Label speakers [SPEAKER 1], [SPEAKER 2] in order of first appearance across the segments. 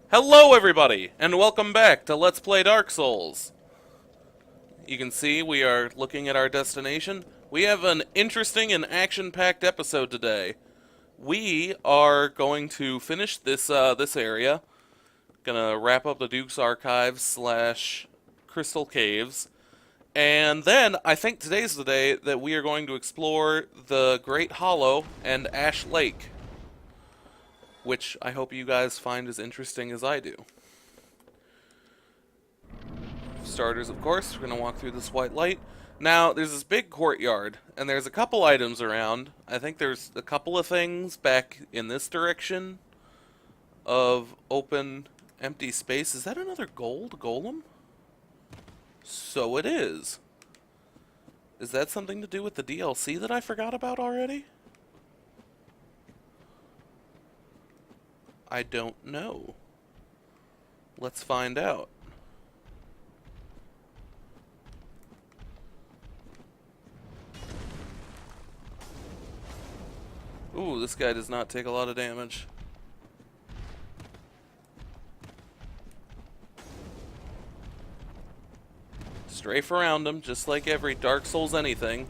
[SPEAKER 1] Hello everybody, and welcome back to Let's Play Dark Souls. You can see we are looking at our destination. We have an interesting and action-packed episode today. We are going to finish this area. Gonna wrap up the Duke's Archives slash Crystal Caves. And then, I think today's the day that we are going to explore the Great Hollow and Ash Lake, which I hope you guys find as interesting as I do. Starters, of course, we're going to walk through this white light. Now, there's this big courtyard, and there's a couple items around. I think there's a couple of things back in this direction of open, empty space. Is that another gold golem? So it is. Is that something to do with the DLC that I forgot about already? I don't know. Let's find out. Ooh, this guy does not take a lot of damage. Strafe around him, just like every Dark Souls anything.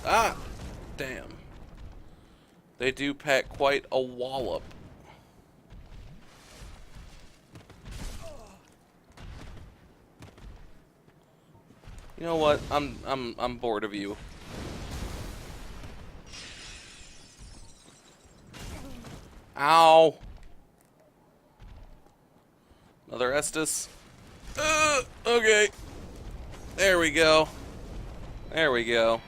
[SPEAKER 1] Ah! Damn. They do pack quite a wallop. You know what? I'm bored of you. Ow! Another Estus. Okay. There we go. There we go.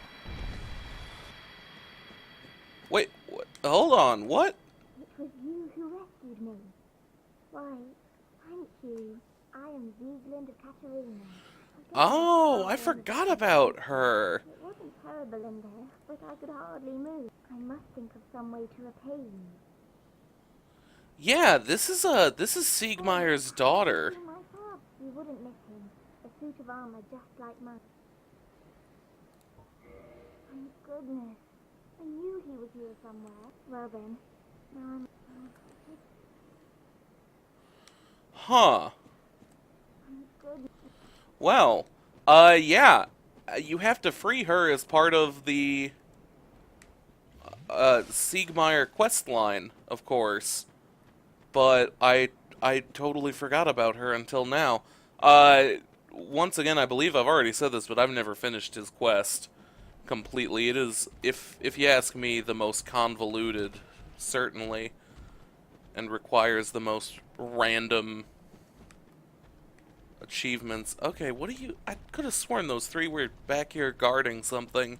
[SPEAKER 1] Wait, what? Hold on, what?
[SPEAKER 2] It was you who rescued me. Why, thank you. I am Vigeland of Katarina.
[SPEAKER 1] Oh, I forgot about her.
[SPEAKER 2] It wasn't terrible in there, but I could hardly move. I must think of some way to repay you.
[SPEAKER 1] Yeah, this is Siegmeyer's daughter.
[SPEAKER 2] My father, you wouldn't miss him. A suit of armor just like mine. Thank goodness. I knew he was here somewhere. Well then, now I'm...
[SPEAKER 1] Huh.
[SPEAKER 2] Thank goodness.
[SPEAKER 1] Well, yeah. You have to free her as part of the Siegmeyer quest line, of course. But I totally forgot about her until now. Once again, I believe I've already said this, but I've never finished his quest completely. It is, if you ask me, the most convoluted, certainly, and requires the most random achievements. Okay, what are you... I could have sworn those three were back here guarding something.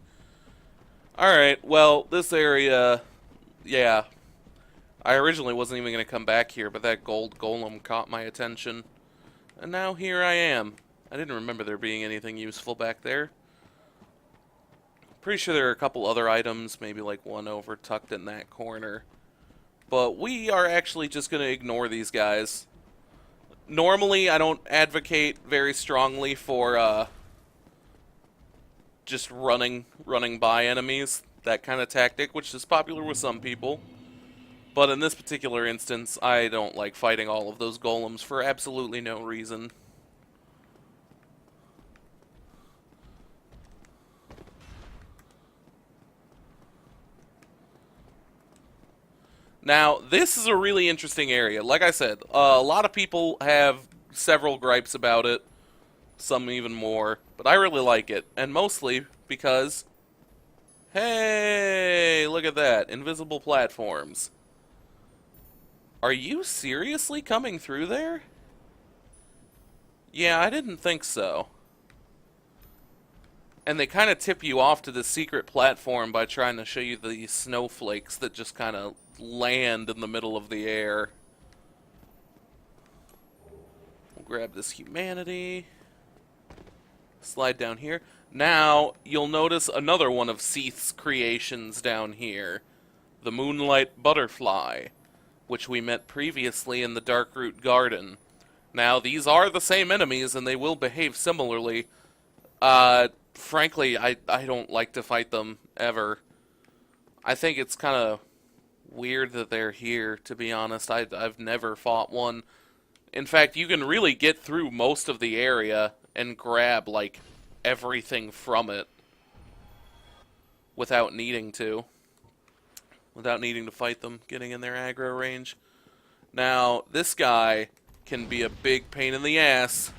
[SPEAKER 1] Alright, well, this area... Yeah. I originally wasn't even going to come back here, but that gold golem caught my attention. And now here I am. I didn't remember there being anything useful back there. Pretty sure there are a couple other items, maybe like one over tucked in that corner. But we are actually just going to ignore these guys. Normally, I don't advocate very strongly for just running by enemies, that kind of tactic, which is popular with some people. But in this particular instance, I don't like fighting all of those golems for absolutely no reason. Now, this is a really interesting area. Like I said, a lot of people have several gripes about it, some even more, but I really like it, and mostly because, hey, look at that, invisible platforms. Are you seriously coming through there? Yeah, I didn't think so. And they kind of tip you off to the secret platform by trying to show you these snowflakes that just kind of land in the middle of the air. We'll grab this humanity. Slide down here. Now, you'll notice another one of Seath's creations down here. The Moonlight Butterfly, which we met previously in the Darkroot Garden. Now, these are the same enemies, and they will behave similarly. Frankly, I don't like to fight them, ever. I think it's kind of weird that they're here, to be honest. I've never fought one. In fact, you can really get through most of the area and grab, like, everything from it without needing to. Without needing to fight them, getting in their aggro range. Now, this guy can be a big pain in the ass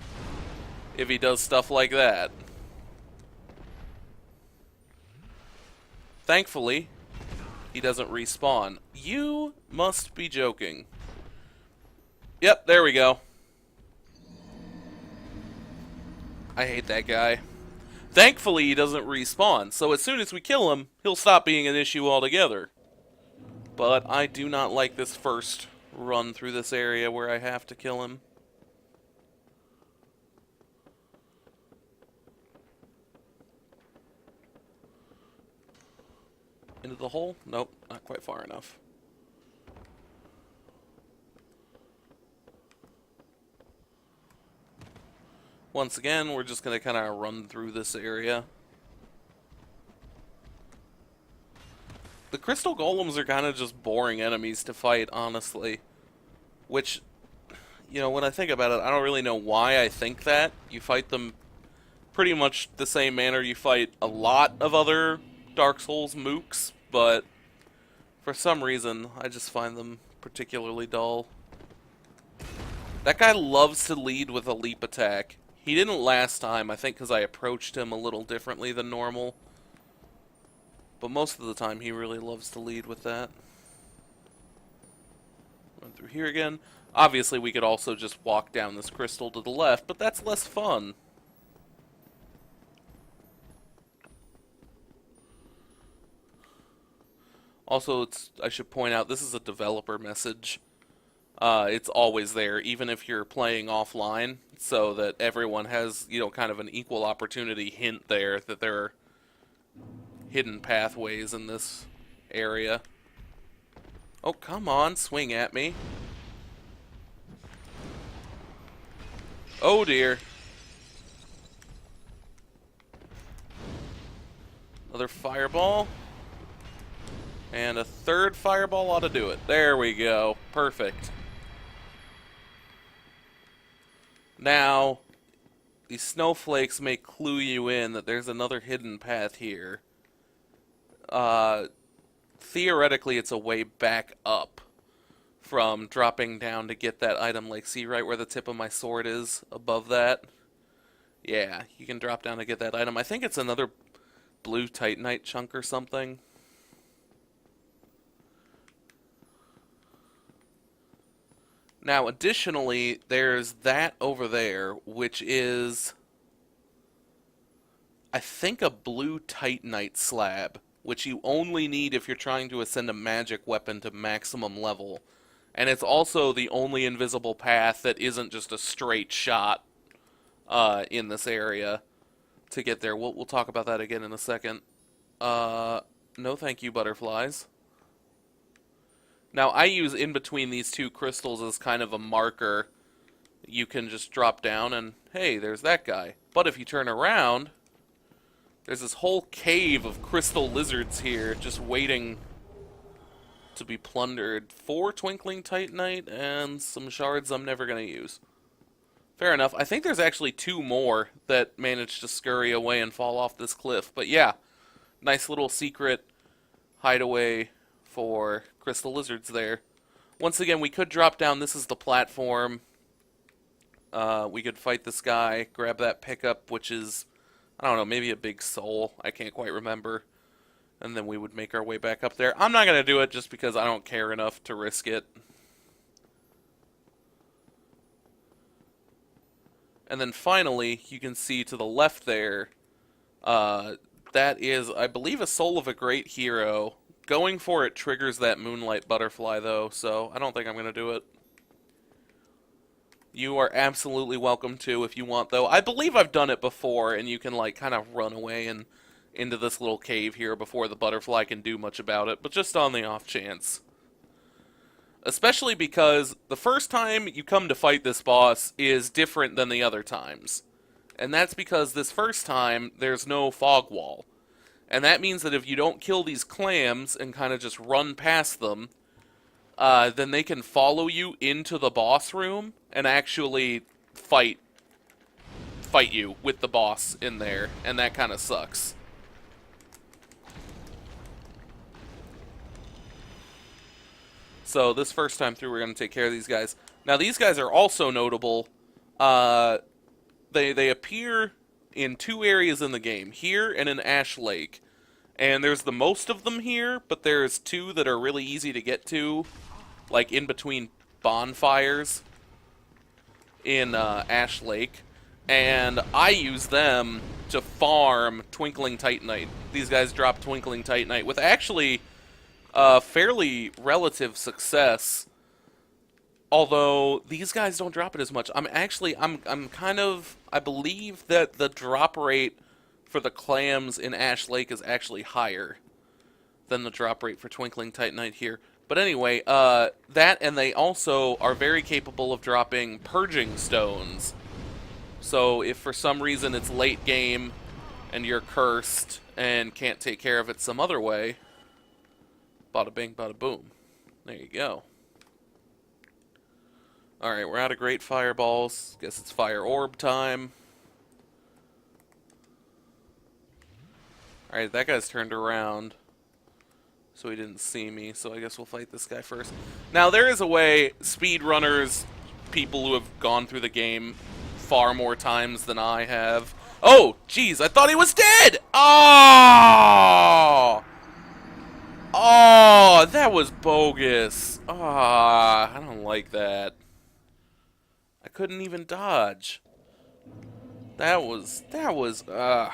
[SPEAKER 1] if he does stuff like that. Thankfully, he doesn't respawn. You must be joking. Yep, there we go. I hate that guy. Thankfully, he doesn't respawn, so as soon as we kill him, he'll stop being an issue altogether. But I do not like this first run through this area where I have to kill him. Into the hole? Nope, not quite far enough. Once again, we're just going to kind of run through this area. The crystal golems are kind of just boring enemies to fight, honestly. Which, you know, when I think about it, I don't really know why I think that. You fight them pretty much the same manner you fight a lot of other Dark Souls mooks, but for some reason, I just find them particularly dull. That guy loves to lead with a leap attack. He didn't last time, I think because I approached him a little differently than normal. But most of the time, he really loves to lead with that. Run through here again. Obviously, we could also just walk down this crystal to the left, but that's less fun. Also, I should point out, this is a developer message. It's always there, even if you're playing offline, so that everyone has, you know, kind of an equal opportunity hint there that there are hidden pathways in this area. Oh, come on, swing at me. Oh dear. Another fireball. And a third fireball ought to do it. There we go. Perfect. Now, these snowflakes may clue you in that there's another hidden path here. Theoretically, it's a way back up from dropping down to get that item. Like, see right where the tip of my sword is? Above that? Yeah, you can drop down to get that item. I think it's another blue Titanite chunk or something. Now, additionally, there's that over there, which is, I think, a blue Titanite slab, which you only need if you're trying to ascend a magic weapon to maximum level. And it's also the only invisible path that isn't just a straight shot in this area to get there. We'll talk about that again in a second. No thank you, butterflies. Now, I use in between these two crystals as kind of a marker. You can just drop down and, hey, there's that guy. But if you turn around, there's this whole cave of crystal lizards here just waiting to be plundered. 4 twinkling titanite and some shards I'm never going to use. Fair enough. I think there's actually 2 more that managed to scurry away and fall off this cliff. But yeah, nice little secret hideaway for crystal lizards there. Once again, we could drop down. This is the platform. We could fight this guy, grab that pickup, which is, I don't know, maybe a big soul. I can't quite remember. And then we would make our way back up there. I'm not going to do it just because I don't care enough to risk it. And then finally, you can see to the left there, that is, I believe, a soul of a great hero. Going for it triggers that moonlight butterfly, though, so I don't think I'm going to do it. You are absolutely welcome to if you want, though. I believe I've done it before, and you can, like, kind of run away and into this little cave here before the butterfly can do much about it, but just on the off chance. Especially because the first time you come to fight this boss is different than the other times. And that's because this first time, there's no fog wall. And that means that if you don't kill these clams and kind of just run past them, then they can follow you into the boss room and actually fight you with the boss in there, and that kind of sucks. So this first time through, we're going to take care of these guys. Now, these guys are also notable. They appear in two areas in the game, here and in Ash Lake. And there's the most of them here, but there's two that are really easy to get to, like in between bonfires in Ash Lake. And I use them to farm Twinkling Titanite. These guys drop Twinkling Titanite with actually fairly relative success. Although these guys don't drop it as much. I'm kind of, I believe that the drop rate for the clams in Ash Lake is actually higher than the drop rate for Twinkling Titanite here. But anyway, that, and they also are very capable of dropping purging stones. So if for some reason it's late game and you're cursed and can't take care of it some other way, bada bing, bada boom. There you go. Alright, we're out of great fireballs. Guess it's fire orb time. Alright, that guy's turned around, so he didn't see me, so I guess we'll fight this guy first. Now, there is a way speedrunners, people who have gone through the game far more times than I have. Oh, jeez, I thought he was dead! Oh! Oh, that was bogus. Ah, I don't like that. I couldn't even dodge. That was, I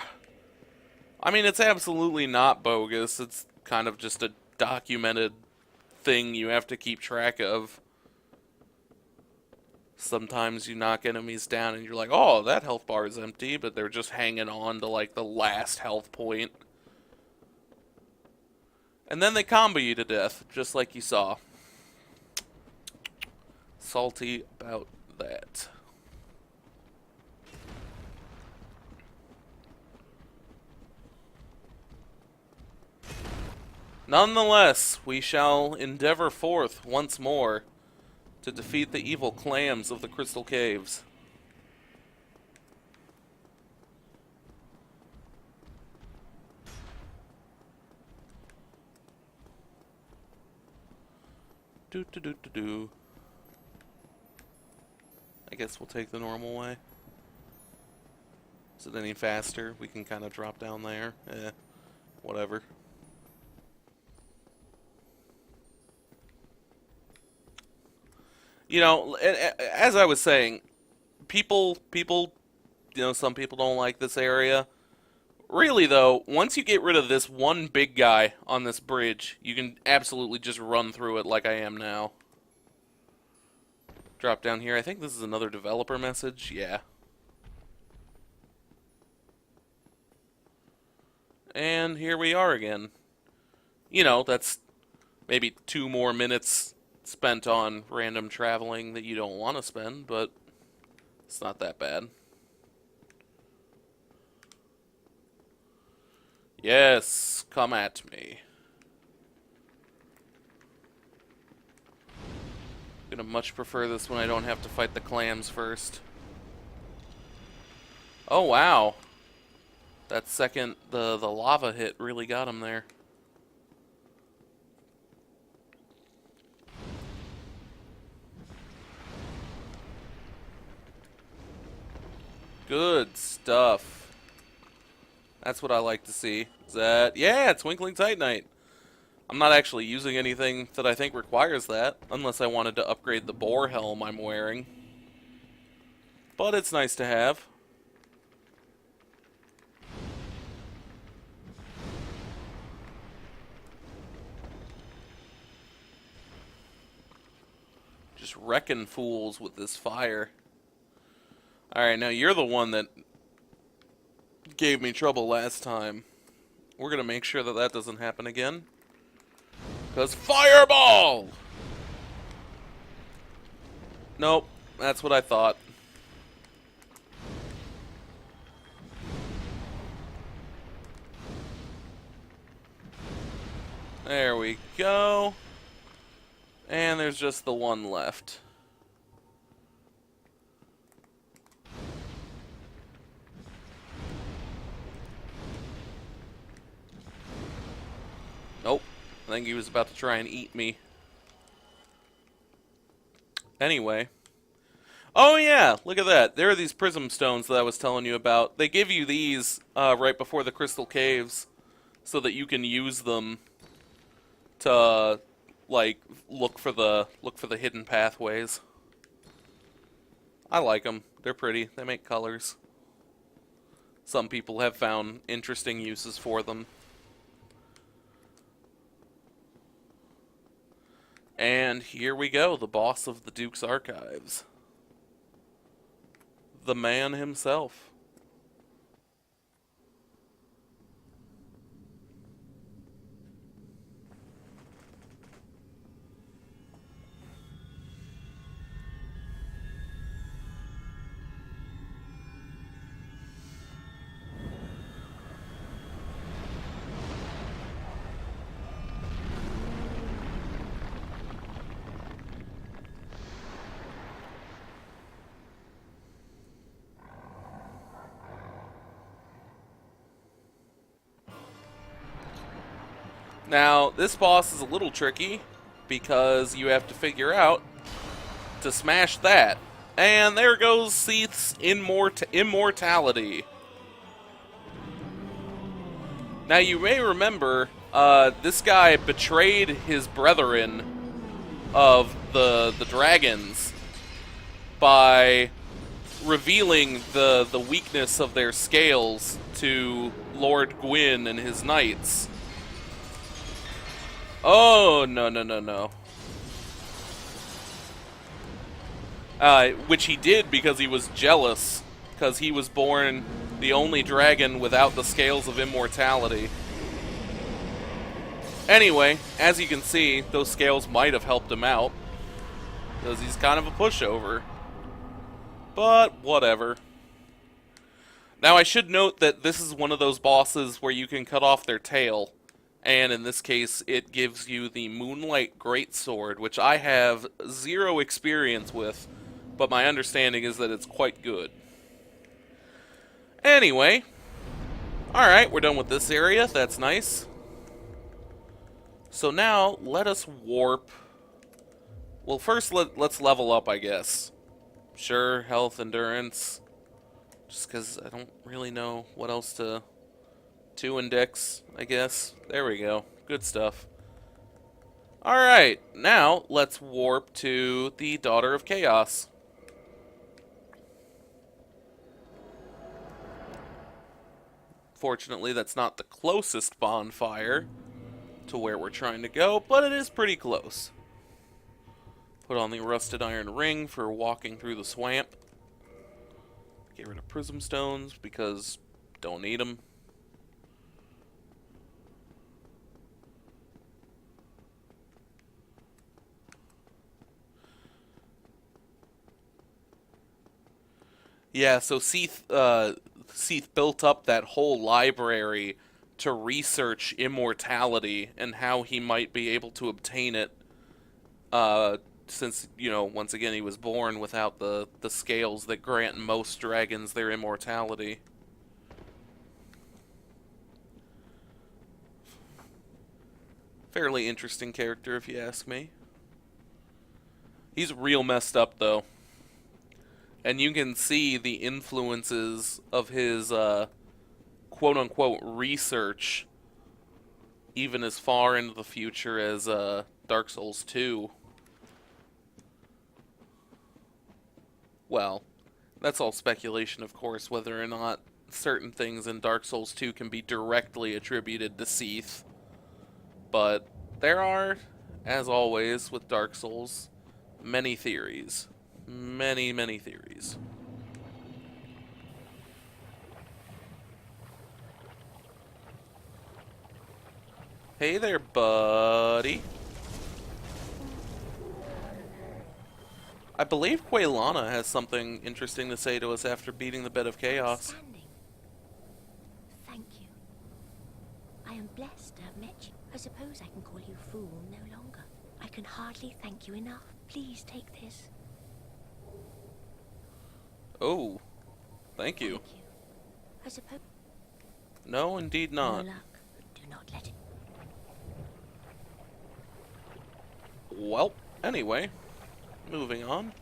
[SPEAKER 1] mean, it's absolutely not bogus. It's kind of just a documented thing you have to keep track of. Sometimes you knock enemies down and you're like, oh, that health bar is empty, but they're just hanging on to, like, the last health point. And then they combo you to death, just like you saw. Salty about that. Nonetheless, we shall endeavor forth once more to defeat the evil clams of the Crystal Caves. Do. I guess we'll take the normal way. Is it any faster? We can kind of drop down there. Whatever. You know, as I was saying, people, you know, some people don't like this area. Really, though, once you get rid of this one big guy on this bridge, you can absolutely just run through it like I am now. Drop down here. I think this is another developer message. Yeah. And here we are again. You know, that's maybe 2 more minutes spent on random traveling that you don't want to spend, but it's not that bad. Yes, come at me. I'm gonna much prefer this when I don't have to fight the clams first. Oh wow. That second, the lava hit really got him there. Good stuff. That's what I like to see. Is that, yeah, Twinkling Titanite. I'm not actually using anything that I think requires that, unless I wanted to upgrade the boar helm I'm wearing. But it's nice to have. Just wrecking fools with this fire. Alright, now you're the one that gave me trouble last time. We're gonna make sure that that doesn't happen again. Because fireball! Nope, that's what I thought. There we go. And there's just the one left. Nope. I think he was about to try and eat me. Anyway. Oh yeah, look at that. There are these prism stones that I was telling you about. They give you these right before the crystal caves so that you can use them to like look for the hidden pathways. I like them. They're pretty. They make colors. Some people have found interesting uses for them. And here we go, the boss of the Duke's Archives. The man himself. Now, this boss is a little tricky because you have to figure out to smash that. And there goes Seath's Immortality. Now, you may remember, this guy betrayed his brethren of the dragons by revealing the weakness of their scales to Lord Gwyn and his knights. Oh, no, no, no, no. Which he did because he was jealous, because he was born the only dragon without the scales of immortality. Anyway, as you can see, those scales might have helped him out, because he's kind of a pushover. But, whatever. Now, I should note that this is one of those bosses where you can cut off their tail. And in this case, it gives you the Moonlight Greatsword, which I have zero experience with, but my understanding is that it's quite good. Anyway, alright, we're done with this area. That's nice. So now, let us warp. Well, first, let's level up, I guess. Sure, health, endurance. Just because I don't really know what else to... 2 index, I guess. There we go. Good stuff. Alright, now let's warp to the Daughter of Chaos. Fortunately, that's not the closest bonfire to where we're trying to go, but it is pretty close. Put on the rusted iron ring for walking through the swamp. Get rid of prism stones because don't need them. Yeah, so Seath built up that whole library to research immortality and how he might be able to obtain it, since, you know, once again, he was born without the scales that grant most dragons their immortality. Fairly interesting character, if you ask me. He's real messed up, though. And you can see the influences of his quote-unquote research even as far into the future as Dark Souls 2. Well, that's all speculation, of course, whether or not certain things in Dark Souls 2 can be directly attributed to Seath. But there are, as always with Dark Souls, many theories. Many, many theories. Hey there, buddy. I believe Quaylana has something interesting to say to us after beating the Bed of Chaos.
[SPEAKER 2] Thank you. I am blessed to have met you. I suppose I can call you fool no longer. I can hardly thank you enough. Please take this.
[SPEAKER 1] Oh, thank you.
[SPEAKER 2] Thank you. I suppose...
[SPEAKER 1] No, indeed
[SPEAKER 2] No
[SPEAKER 1] not.
[SPEAKER 2] luck. Do not let it...
[SPEAKER 1] Well, anyway, moving on.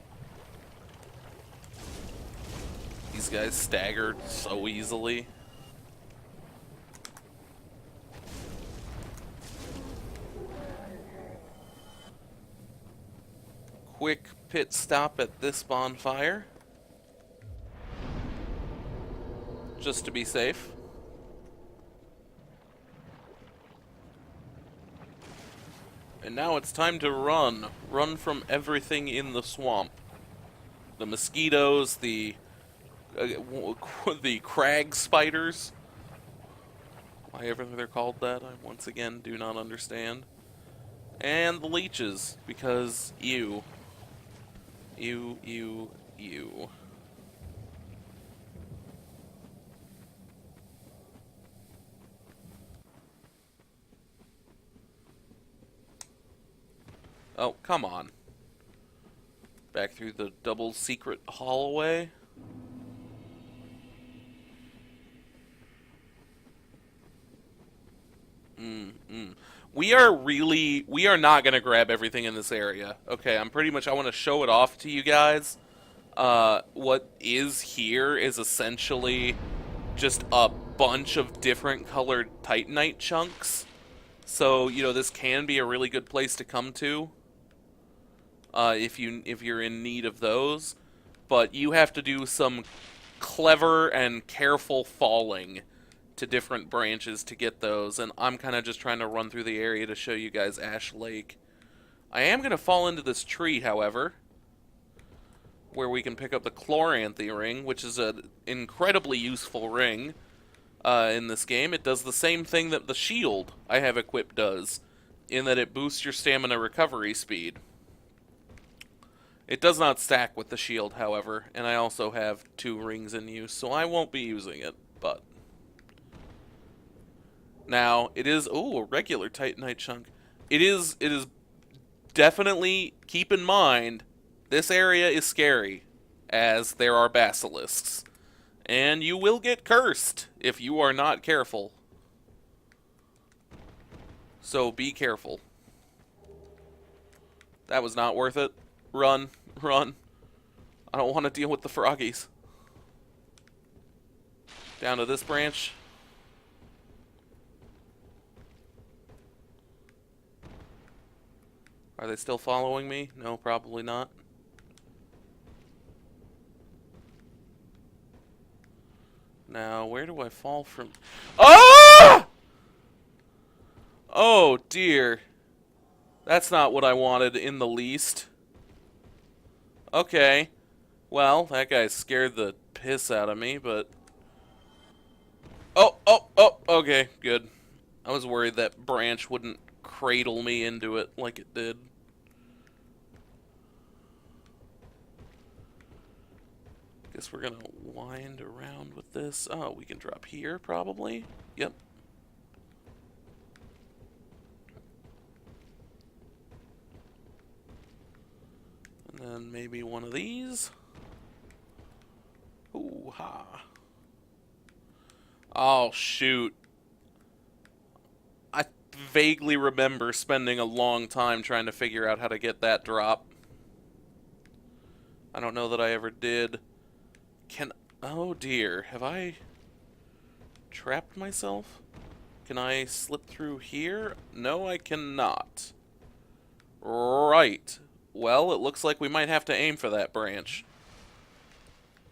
[SPEAKER 1] These guys staggered so easily. Quick pit stop at this bonfire. Just to be safe. And now it's time to run. Run from everything in the swamp. The mosquitoes, the crag spiders. Why ever they're called that, I once again do not understand. And the leeches, because ew. Ew, ew, ew. Oh, come on. Back through the double secret hallway. We are not going to grab everything in this area. Okay, I want to show it off to you guys. What is here is essentially just a bunch of different colored Titanite chunks. So, you know, this can be a really good place to come to. If you're in need of those. But you have to do some clever and careful falling to different branches to get those, and I'm kind of just trying to run through the area to show you guys Ash Lake. I am going to fall into this tree, however, where we can pick up the Chloranthy ring, which is an incredibly useful ring in this game. It does the same thing that the shield I have equipped does, in that it boosts your stamina recovery speed. It does not stack with the shield, however, and I also have 2 rings in use, so I won't be using it, but... Now, it is, a regular Titanite chunk. It is definitely, keep in mind, this area is scary, as there are basilisks. And you will get cursed if you are not careful. So be careful. That was not worth it. Run, run. I don't want to deal with the froggies. Down to this branch. Are they still following me? No, probably not. Now, where do I fall from? Ah! Oh, dear. That's not what I wanted in the least. Okay. Well, that guy scared the piss out of me, but... Oh, okay, good. I was worried that branch wouldn't cradle me into it like it did. Guess we're gonna wind around with this. Oh, we can drop here, probably. Yep. And then maybe one of these. Ooh, ha. Oh, shoot. I vaguely remember spending a long time trying to figure out how to get that drop. I don't know that I ever did. Oh dear, have I trapped myself? Can I slip through here? No, I cannot. Right. Well, it looks like we might have to aim for that branch,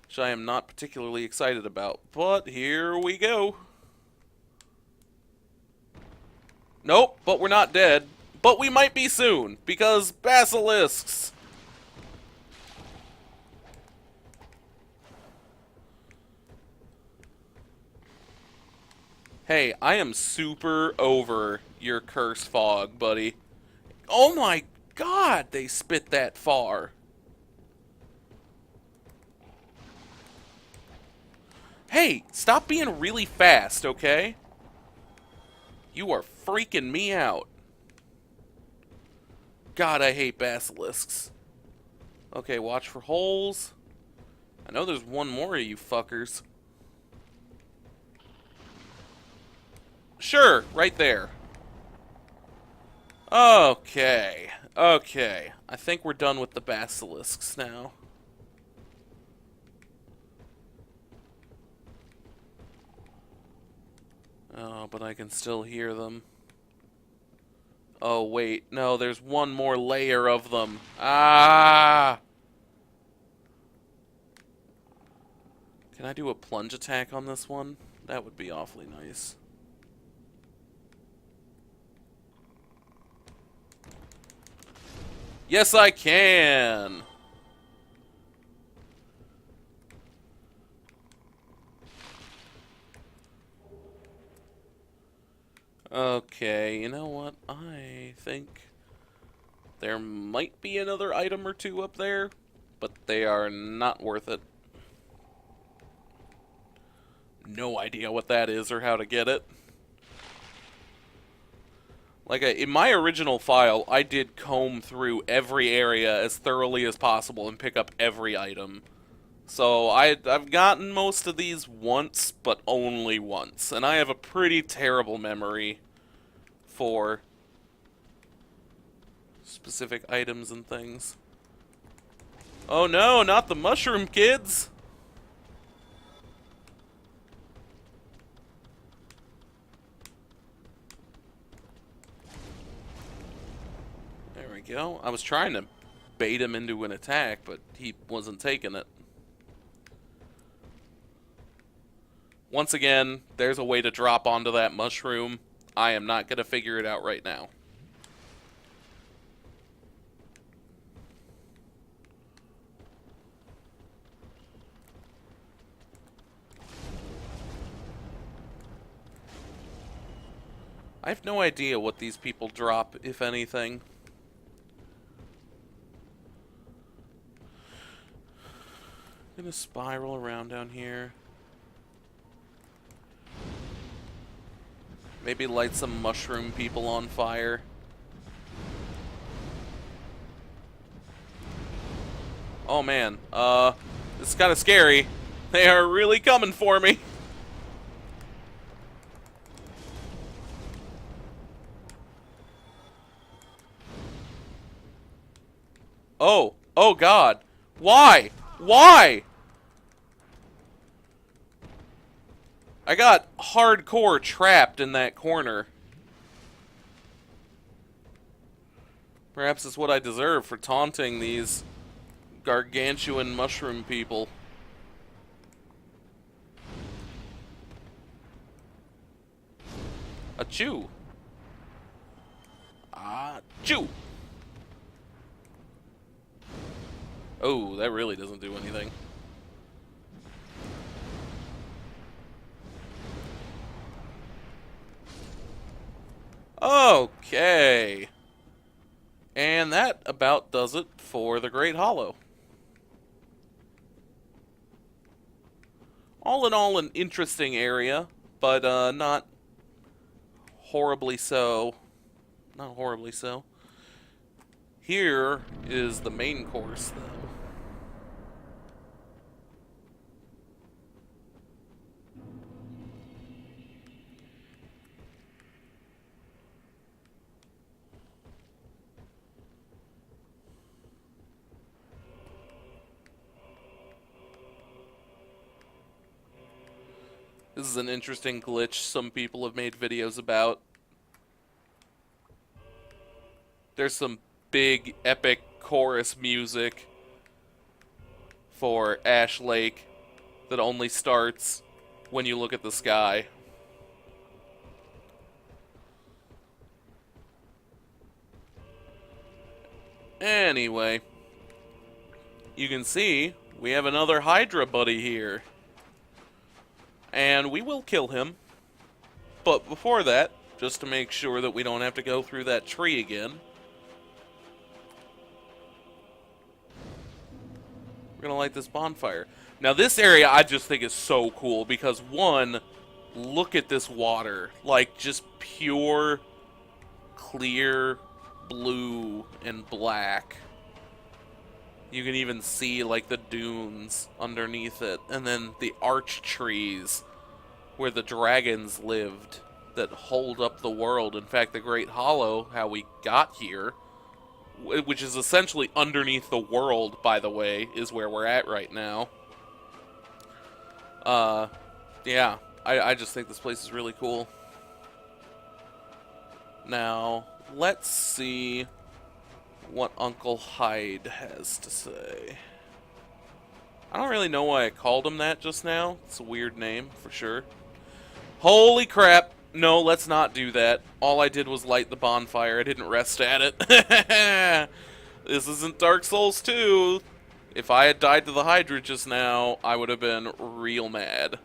[SPEAKER 1] which I am not particularly excited about, but here we go. Nope, but we're not dead. But we might be soon, because basilisks. Hey, I am super over your curse fog, buddy. Oh my god, they spit that far. Hey, stop being really fast, okay? You are freaking me out. God, I hate basilisks. Okay, watch for holes. I know there's one more of you fuckers. Sure, right there. Okay. Okay. I think we're done with the basilisks now. Oh, but I can still hear them. Oh, wait. No, there's one more layer of them. Ah! Can I do a plunge attack on this one? That would be awfully nice. Yes, I can! Okay, you know what? I think there might be another item or two up there, but they are not worth it. No idea what that is or how to get it. Like, in my original file, I did comb through every area as thoroughly as possible and pick up every item. So, I've gotten most of these once, but only once. And I have a pretty terrible memory for specific items and things. Oh no, not the mushroom kids! There we go. I was trying to bait him into an attack, but he wasn't taking it. Once again, there's a way to drop onto that mushroom. I am not going to figure it out right now. I have no idea what these people drop, if anything. I'm gonna spiral around down here. Maybe light some mushroom people on fire. Oh man, this is kind of scary. They are really coming for me. Oh, oh god. Why? Why? I got hardcore trapped in that corner. Perhaps it's what I deserve for taunting these gargantuan mushroom people. Achoo. Achoo. Oh, that really doesn't do anything. Okay. And that about does it for the Great Hollow. All in all, an interesting area, but not horribly so. Not horribly so. Here is the main course, though. This is an interesting glitch some people have made videos about. There's some big, epic chorus music for Ash Lake that only starts when you look at the sky. Anyway, you can see we have another Hydra buddy here. And we will kill him. But before that, just to make sure that we don't have to go through that tree again, we're going to light this bonfire. Now this area I just think is so cool because, one, look at this water. Like, just pure clear blue and black. You can even see, like, the dunes underneath it. And then the arch trees where the dragons lived that hold up the world. In fact, the Great Hollow, how we got here, which is essentially underneath the world, by the way, is where we're at right now. Yeah, I just think this place is really cool. Now, let's see what Uncle Hyde has to say. I don't really know why I called him that just now. It's a weird name, for sure. Holy crap! No, let's not do that. All I did was light the bonfire. I didn't rest at it. This isn't Dark Souls 2. If I had died to the Hydra just now, I would have been real mad.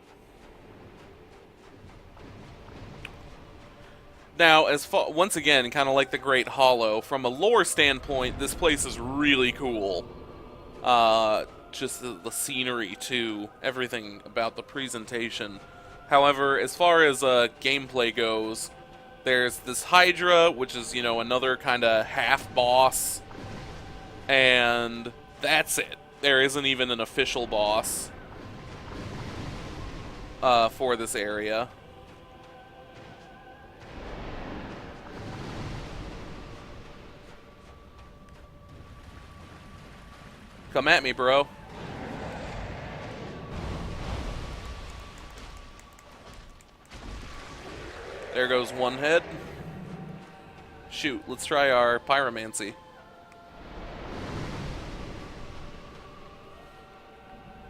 [SPEAKER 1] Now, once again, kind of like the Great Hollow, from a lore standpoint, this place is really cool. Just the scenery, too. Everything about the presentation. However, as far as gameplay goes, there's this Hydra, which is, you know, another kind of half-boss. And that's it. There isn't even an official boss for this area. Come at me, bro. There goes one head. Shoot, let's try our pyromancy.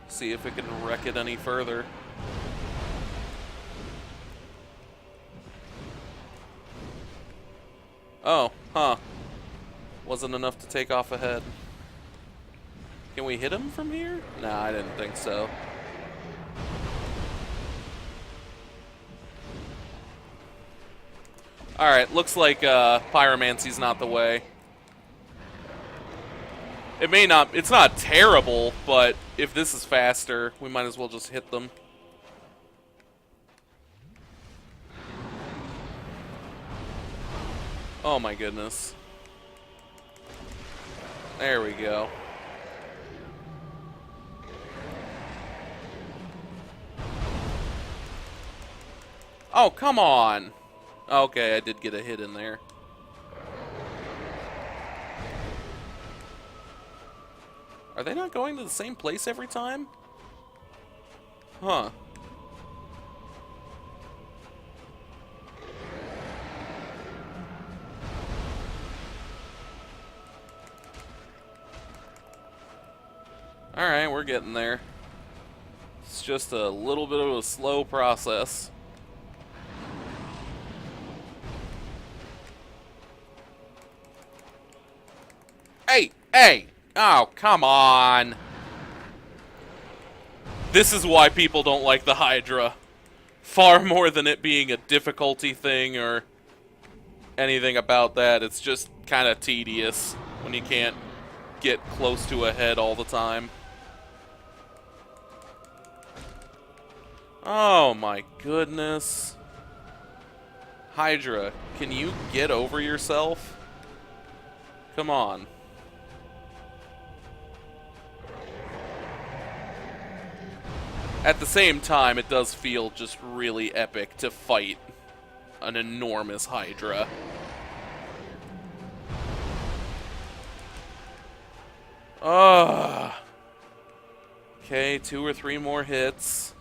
[SPEAKER 1] See if it can wreck it any further. Oh, huh. Wasn't enough to take off a head. Can we hit him from here? Nah, I didn't think so. Alright, looks like pyromancy's not the way. It may not, it's not terrible, but if this is faster, we might as well just hit them. Oh my goodness. There we go. Oh, come on! Okay, I did get a hit in there. Are they not going to the same place every time? Huh. Alright, we're getting there. It's just a little bit of a slow process. Hey! Hey! Oh, come on! This is why people don't like the Hydra. Far more than it being a difficulty thing or anything about that. It's just kind of tedious when you can't get close to a head all the time. Oh my goodness. Hydra, can you get over yourself? Come on. At the same time, it does feel just really epic to fight an enormous Hydra. Ugh. Okay, 2 or 3 more hits.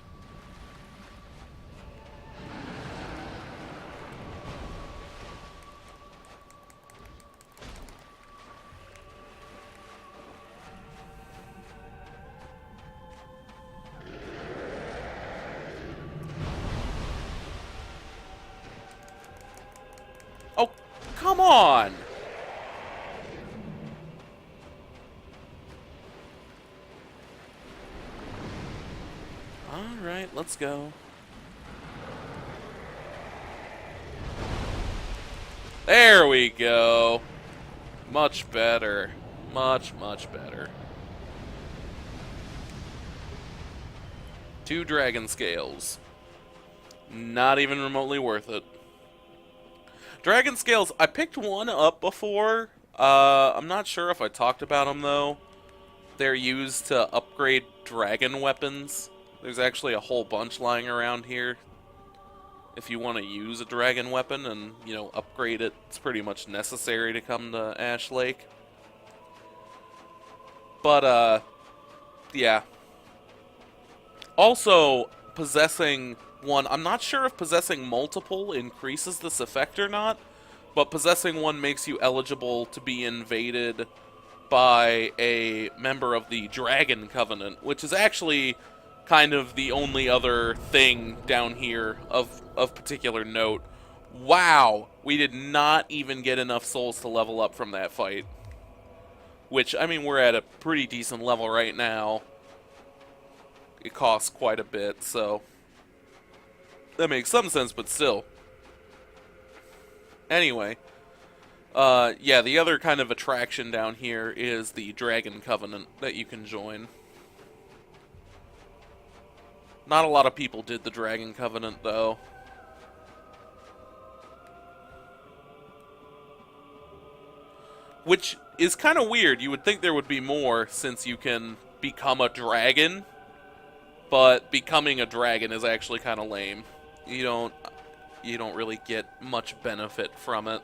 [SPEAKER 1] Oh, come on! Alright, let's go. There we go. Much better. Much, much better. 2 dragon scales. Not even remotely worth it. Dragon scales, I picked one up before. I'm not sure if I talked about them, though. They're used to upgrade dragon weapons. There's actually a whole bunch lying around here. If you want to use a dragon weapon and, you know, upgrade it, it's pretty much necessary to come to Ash Lake. But, yeah. Also, possessing one, I'm not sure if possessing multiple increases this effect or not, but possessing one makes you eligible to be invaded by a member of the Dragon Covenant, which is actually kind of the only other thing down here of particular note. Wow, we did not even get enough souls to level up from that fight. Which, I mean, we're at a pretty decent level right now. It costs quite a bit, so that makes some sense, but still. Anyway, yeah, the other kind of attraction down here is the Dragon Covenant that you can join. Not a lot of people did the Dragon Covenant, though. Which is kind of weird. You would think there would be more, since you can become a dragon, but becoming a dragon is actually kind of lame. You don't really get much benefit from it.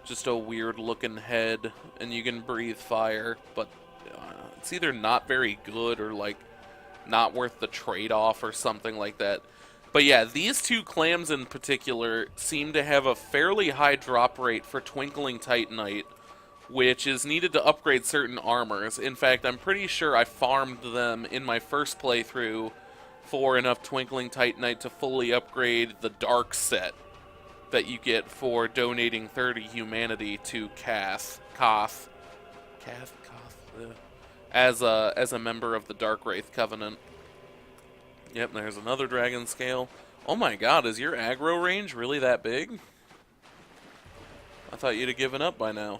[SPEAKER 1] Just a weird looking head, and you can breathe fire, but it's either not very good or like not worth the trade-off or something like that. But yeah, these two clams in particular seem to have a fairly high drop rate for Twinkling Titanite, which is needed to upgrade certain armors. In fact, I'm pretty sure I farmed them in my first playthrough for enough Twinkling Titanite to fully upgrade the Dark set that you get for donating 30 humanity to Koth, as a member of the Dark Wraith Covenant. Yep, there's another dragon scale. Oh my god, is your aggro range really that big? I thought you'd have given up by now.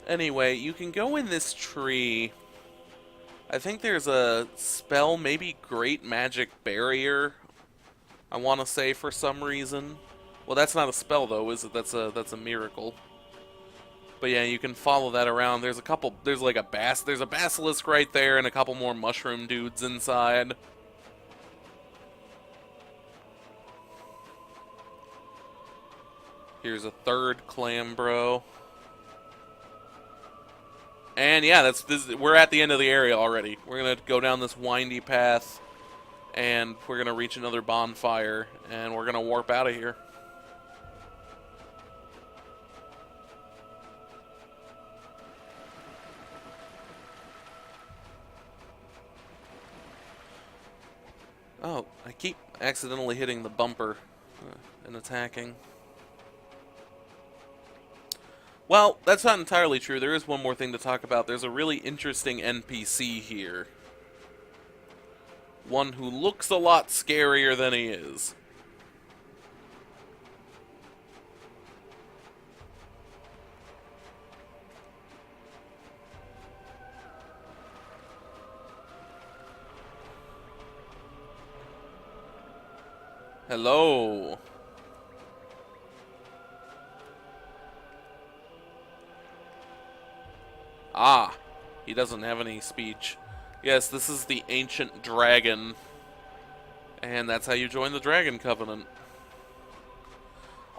[SPEAKER 1] Anyway, you can go in this tree. I think there's a spell, maybe Great Magic Barrier, I want to say, for some reason. Well, that's not a spell, though, is it? That's a miracle. But yeah, you can follow that around. There's a couple, there's like there's a basilisk right there and a couple more mushroom dudes inside. Here's a third clam, bro. And yeah, we're at the end of the area already. We're gonna go down this windy path, and we're gonna reach another bonfire, and we're gonna warp out of here. Oh, I keep accidentally hitting the bumper and attacking. Well, that's not entirely true. There is one more thing to talk about. There's a really interesting NPC here. One who looks a lot scarier than he is. Hello. Ah, he doesn't have any speech. Yes, this is the Ancient Dragon. And that's how you join the Dragon Covenant.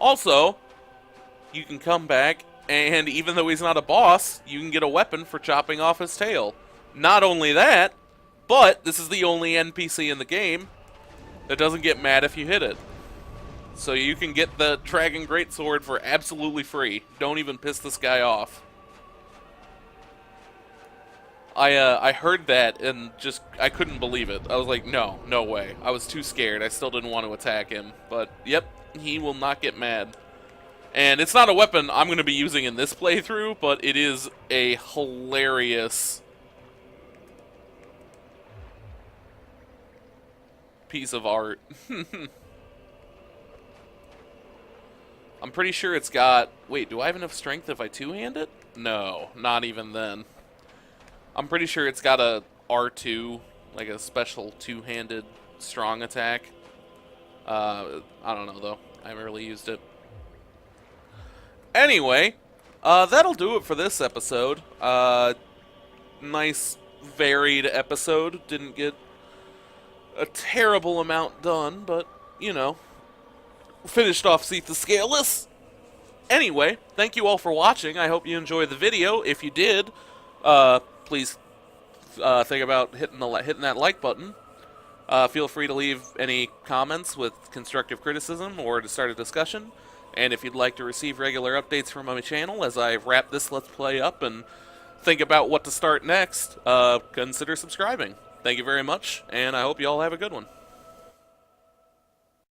[SPEAKER 1] Also, you can come back, and even though he's not a boss, you can get a weapon for chopping off his tail. Not only that, but this is the only NPC in the game that doesn't get mad if you hit it. So you can get the Dragon Greatsword for absolutely free. Don't even piss this guy off. I heard that and just, I couldn't believe it. I was like, no way. I was too scared. I still didn't want to attack him. But, yep, he will not get mad. And it's not a weapon I'm going to be using in this playthrough, but it is a hilarious piece of art. I'm pretty sure it's got... Wait, do I have enough strength if I two-hand it? No, not even then. I'm pretty sure it's got a R2, like a special two-handed strong attack. I don't know, though. I haven't really used it. Anyway, that'll do it for this episode. Nice, varied episode. Didn't get a terrible amount done, but, you know, finished off Seath the Scaleless. Anyway, thank you all for watching. I hope you enjoyed the video. If you did, please think about hitting that like button. Feel free to leave any comments with constructive criticism or to start a discussion. And if you'd like to receive regular updates from my channel as I wrap this Let's Play up and think about what to start next, consider subscribing. Thank you very much, and I hope you all have a good one.